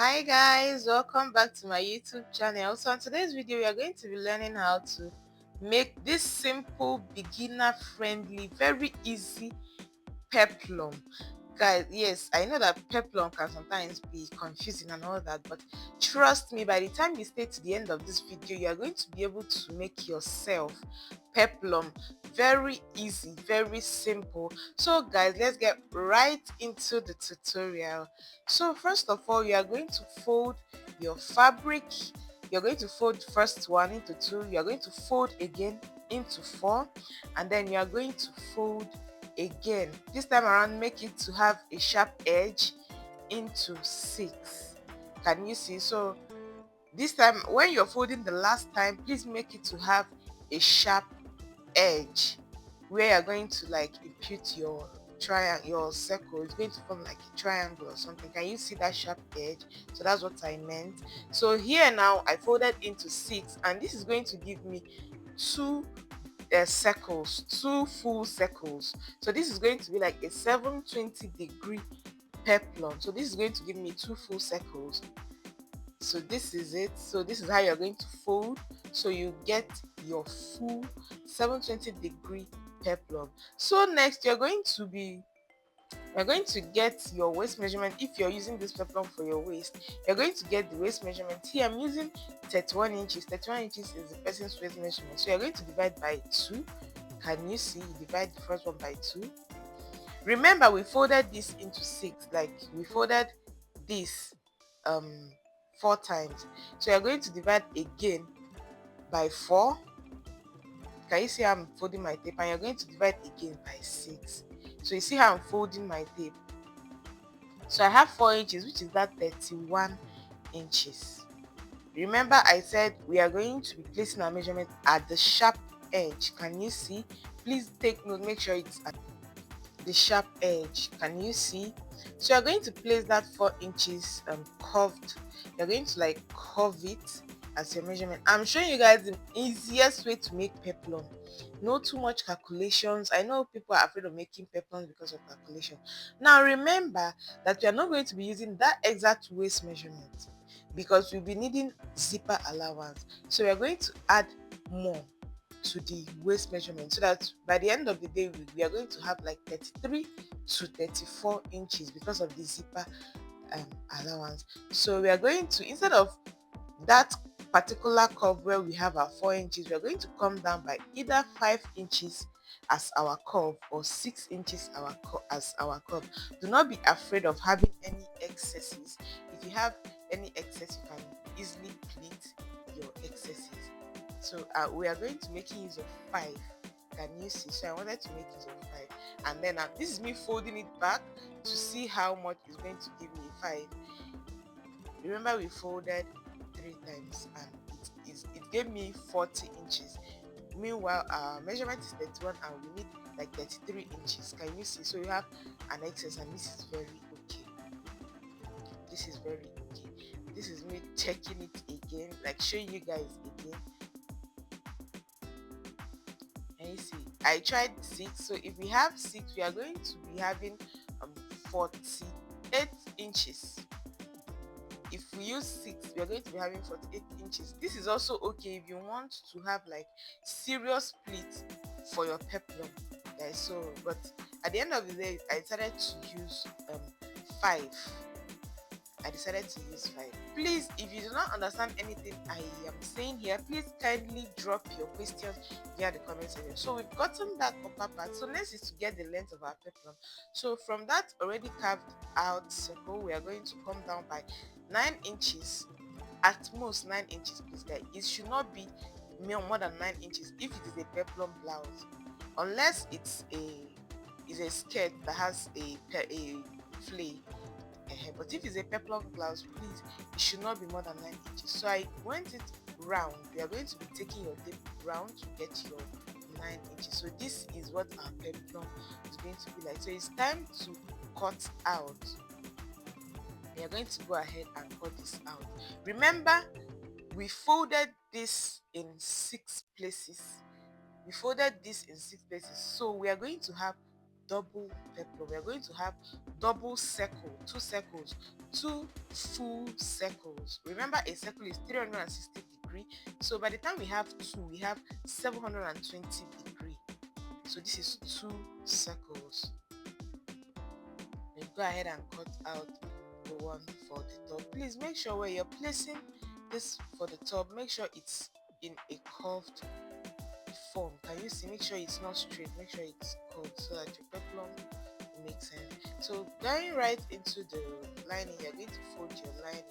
Hi guys, welcome back to my YouTube channel. So on today's video we are going to be learning how to make this simple, beginner friendly, very easy peplum. Guys, yes, I know that peplum can sometimes be confusing and all that, but trust me, by the time you stay to the end of this video, you are going to be able to make yourself peplum. Very easy, very simple. So guys, let's get right into the tutorial. So first of all, you are going to fold your fabric. You're going to fold first one into two, you are going to fold again into four, and then you are going to fold again. This time around, make it to have a sharp edge into six. Can you see? So this time when you're folding the last time, please make it to have a sharp edge where you're going to like impute your triangle, your circle. It's going to form like a triangle or something. Can you see that sharp edge? So that's what I meant. So here now I folded into six, and this is going to give me two circles, two full circles. So this is going to be like a 720-degree peplum. So this is going to give me two full circles. So this is it. So this is how you're going to fold, so you get your full 720-degree peplum. So next you're going to get your waist measurement. If you're using this peplum for your waist, you're going to get the waist measurement. Here I'm using 31 inches. 31 inches is the person's waist measurement, so you're going to divide by 2. Can you see? You divide the first one by 2. Remember, we folded this into 6, like we folded this 4 times, so you're going to divide again by 4. Can you see how I'm folding my tape? And you're going to divide again by 6. So you see how I'm folding my tape. So I have 4 inches, which is that 31 inches. Remember, I said we are going to be placing our measurement at the sharp edge. Can you see? Please take note, make sure it's at the sharp edge. Can you see? So you're going to place that 4 inches curved. You're going to like curve it as your measurement. I'm showing you guys the easiest way to make peplum. No too much calculations. I know people are afraid of making peplums because of calculation. Now remember that we are not going to be using that exact waist measurement, because we'll be needing zipper allowance. So we are going to add more to the waist measurement, so that by the end of the day we are going to have like 33 to 34 inches because of the zipper allowance. So we are going to, instead of that particular curve where we have our 4 inches, we are going to come down by either 5 inches as our curve or 6 inches as our curve. Do not be afraid of having any excesses. If you have any excess, you can easily pleat your excesses. So we are going to make use of 5. Can you see? So I wanted to make use of 5, and then this is me folding it back to see how much is going to give me 5. Remember, we folded 3 times and it gave me 40 inches. Meanwhile, our measurement is 31 and we need like 33 inches. Can you see? So you have an excess, and this is very okay. This is very okay. This is me checking it again, like showing you guys again. And you see, I tried 6. So if we have 6, we are going to be having 48 inches. If we use 6, we are going to be having 48 inches. This is also okay if you want to have like serious split for your peplum, guys. So but at the end of the day, I decided to use 5. I decided to use 5. Please, if you do not understand anything I am saying here, please kindly drop your questions via the comment section. So we've gotten that upper part. So next is to get the length of our peplum. So from that already carved out circle, we are going to come down by 9 inches, at most 9 inches, please guys. It should not be more than 9 inches if it is a peplum blouse, unless it's a skirt that has a flay. But if it's a peplum blouse, please, it should not be more than 9 inches. So I went it round. We are going to be taking your tape round to get your 9 inches. So this is what our peplum is going to be like. So it's time to cut out. We are going to go ahead and cut this out. Remember, we folded this in 6 places. We folded this in 6 places. So we are going to have double peplum. We are going to have double circle, two circles, two full circles. Remember, a circle is 360 degree. So by the time we have two, we have 720 degree. So this is two circles. You go ahead and cut out the one for the top. Please make sure where you're placing this for the top, make sure it's in a curved form. Can you see? Make sure it's not straight, make sure it's curved so that your peplum makes sense. So going right into the lining, you're going to fold your lining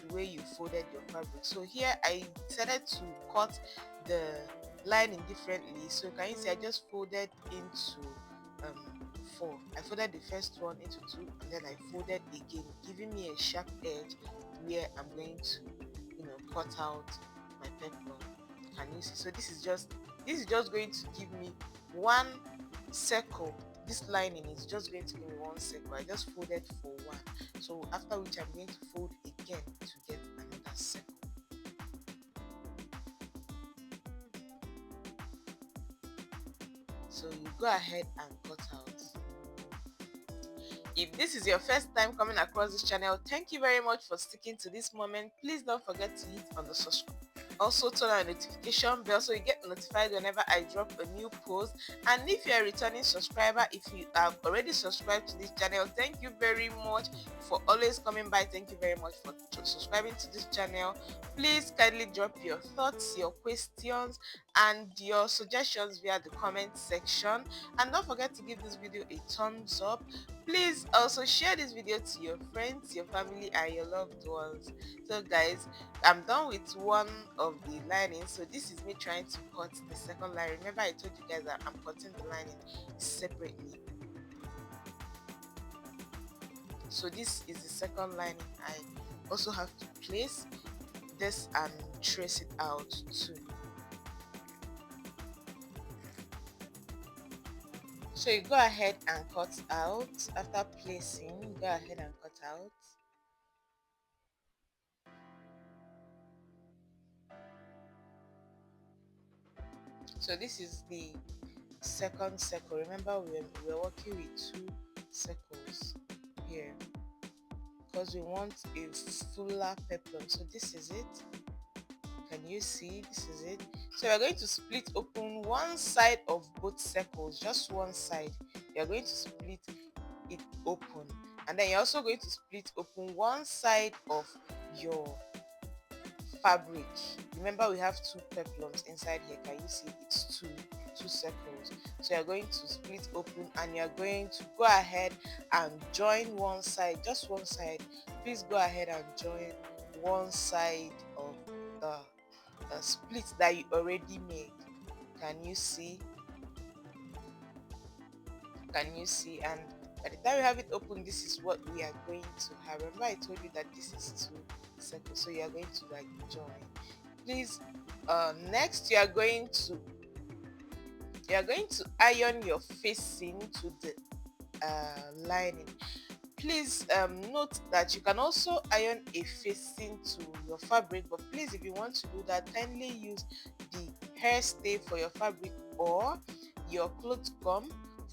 the way you folded your fabric. So here I decided to cut the lining differently. So can you see I just folded into four. I folded the first one into two, and then I folded again, giving me a sharp edge where I'm going to, cut out my peplum. Can you see? So this is just going to give me one circle. This lining is just going to give me one circle. I just folded for one. So after which I'm going to fold again to get another circle. So you go ahead and cut out. If this is your first time coming across this channel, thank you very much for sticking to this moment. Please don't forget to hit on the subscribe. Also turn on the notification bell so you get notified whenever I drop a new post. And if you're a returning subscriber, if you have already subscribed to this channel, thank you very much for always coming by. Thank you very much for subscribing to this channel. Please kindly drop your thoughts, your questions, and your suggestions via the comment section. And don't forget to give this video a thumbs up. Please also share this video to your friends, your family, and your loved ones. So guys, I'm done with one of the lining. So this is me trying to cut the second line. Remember I told you guys that I'm cutting the lining separately. So this is the second lining. I also have to place this and trace it out too. So you go ahead and cut out. After placing, go ahead and cut out. So this is the second circle. Remember we're working with two circles here because we want a fuller peplum. So this is it. Can you see? This is it. So we're going to split open one side of both circles, just one side. You're going to split it open, and then you're also going to split open one side of your fabric. Remember we have two peplums inside here. Can you see? It's two circles. So you're going to split open and you're going to go ahead and join one side, just one side. Please go ahead and join one side of the split that you already made. Can you see? Can you see? And by the time you have it open, this is what we are going to have. Remember I told you that this is two circles, so you are going to like join. Please next you are going to iron your facing to the lining. Please note that you can also iron a facing to your fabric, but please, if you want to do that, kindly use the hairstay for your fabric, or your cloth gum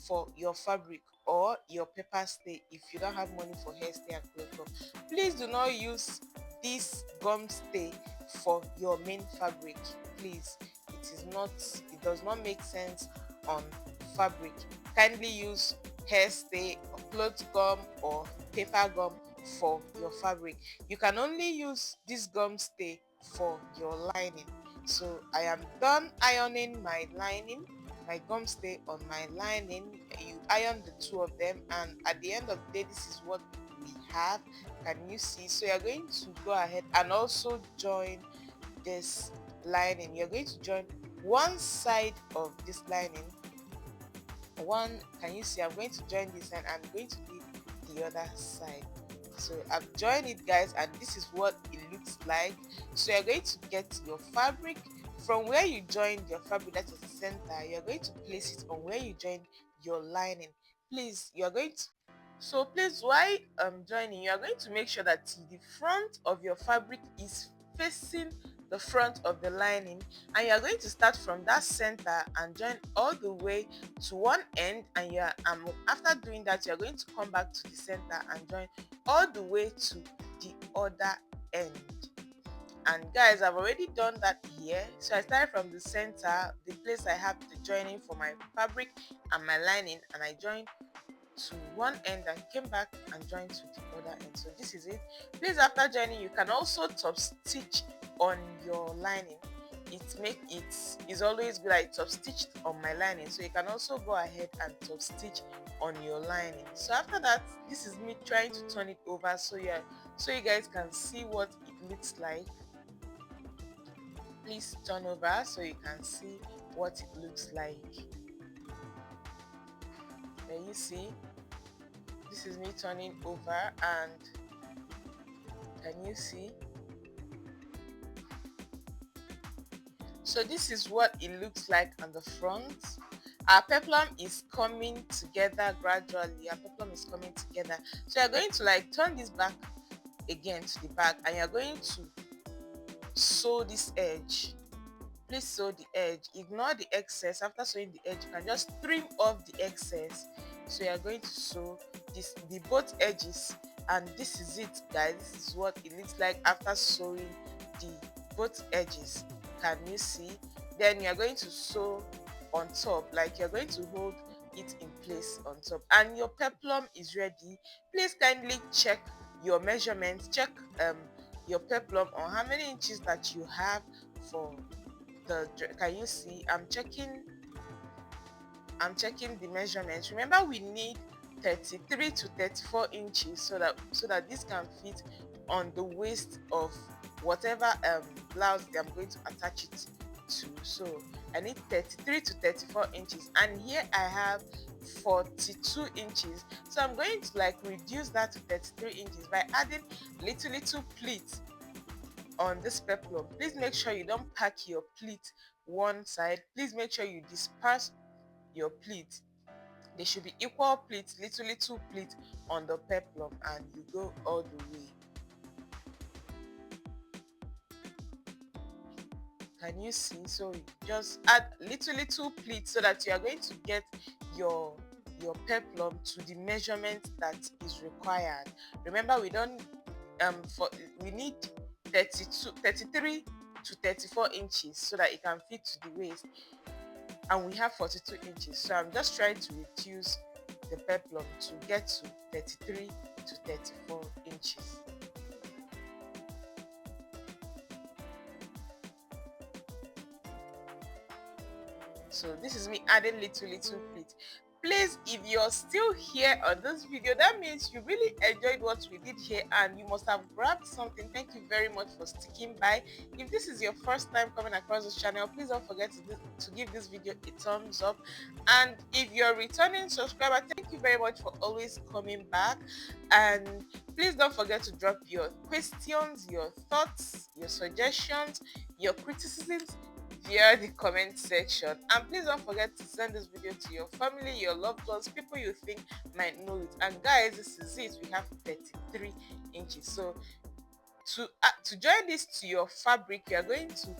for your fabric, or your paper stay if you don't have money for hairstay and cloth gum. Please do not use this gum stay for your main fabric. Please, it does not make sense on fabric. Kindly use hairstay, cloth gum, or paper gum for your fabric. You can only use this gum stay for your lining. So I am done ironing my lining, my gum stay on my lining. You iron the two of them, and at the end of the day, this is what we have. Can you see? So you're going to go ahead and also join this lining. You're going to join one side of this lining. Can you see? I'm going to join this and I'm going to leave the other side. So I've joined it, guys, and this is what it looks like. So you're going to get your fabric from where you joined your fabric, that is the center. You're going to place it on where you joined your lining. Please, while joining, you are going to make sure that the front of your fabric is facing the front of the lining, and you are going to start from that center and join all the way to one end, and you are after doing that, you are going to come back to the center and join all the way to the other end. And guys, I've already done that here. So I started from the center, the place I have the joining for my fabric and my lining, and I joined to one end and came back and joined to the other end. So this is it. Please, after joining, you can also top stitch on your lining. It's always good. I top stitched on my lining, so you can also go ahead and top stitch on your lining. So after that, this is me trying to turn it over so you guys can see what it looks like. Please turn over so you can see what it looks like. There you see, this is me turning over, and can you see? So this is what it looks like on the front. Our peplum is coming together gradually. Our peplum is coming together. So you're going to like turn this back again to the back, and you're going to sew this edge. Please sew the edge. Ignore the excess. After sewing the edge, you can just trim off the excess. So you are going to sew the both edges, and this is it, guys. This is what it looks like after sewing the both edges. Can you see? Then you are going to sew on top, like you're going to hold it in place on top, and your peplum is ready. Please kindly check your measurements. Check your peplum on how many inches that you have for can you see? I'm checking the measurements. Remember, we need 33 to 34 inches so that this can fit on the waist of whatever blouse that I'm going to attach it to. So I need 33 to 34 inches, and here I have 42 inches. So I'm going to like reduce that to 33 inches by adding little pleats on this peplum. Please make sure you don't pack your pleat one side. Please make sure you disperse your pleat. There should be equal pleats, little pleat on the peplum, and you go all the way. Can you see? So you just add little pleats so that you are going to get your peplum to the measurement that is required. Remember, we need 33 to 34 inches so that it can fit to the waist, and we have 42 inches. So I'm just trying to reduce the peplum to get to 33 to 34 inches. So this is me adding little pleat. Please, if you're still here on this video, that means you really enjoyed what we did here and you must have grabbed something. Thank you very much for sticking by. If this is your first time coming across this channel, please don't forget to give this video a thumbs up. And if you're a returning subscriber, thank you very much for always coming back. And please don't forget to drop your questions, your thoughts, your suggestions, your criticisms via the comment section. And please don't forget to send this video to your family, your loved ones, people you think might know it. And guys, this is it. We have 33 inches. So to join this to your fabric, you are going to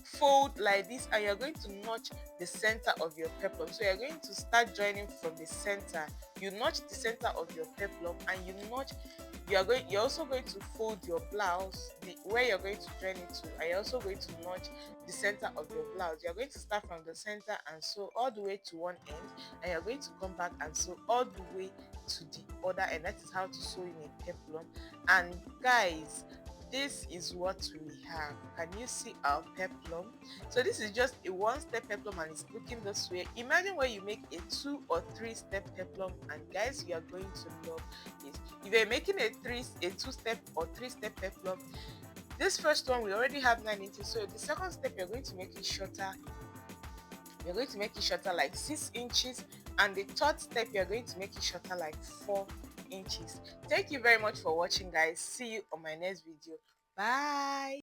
fold like this, and you're going to notch the center of your peplum. So you're going to start joining from the center. You notch the center of your peplum, and you're also going to fold your blouse where you're going to join it to, and you're also going to notch the center of your blouse. You're going to start from the center and sew all the way to one end, and you're going to come back and sew all the way to the other end. That is how to sew in a peplum. And guys, this is what we have. Can you see our peplum? So this is just a one-step peplum, and it's looking this way. Imagine where you make a 2 or 3-step peplum, and guys, you are going to love it. If you're making a 2-step or 3-step peplum, this first one we already have 9 inches. So the second step, you're going to make it shorter. You're going to make it shorter like 6 inches, and the third step, you're going to make it shorter like 4 inches. Thank you very much for watching, guys. See you on my next video. Bye.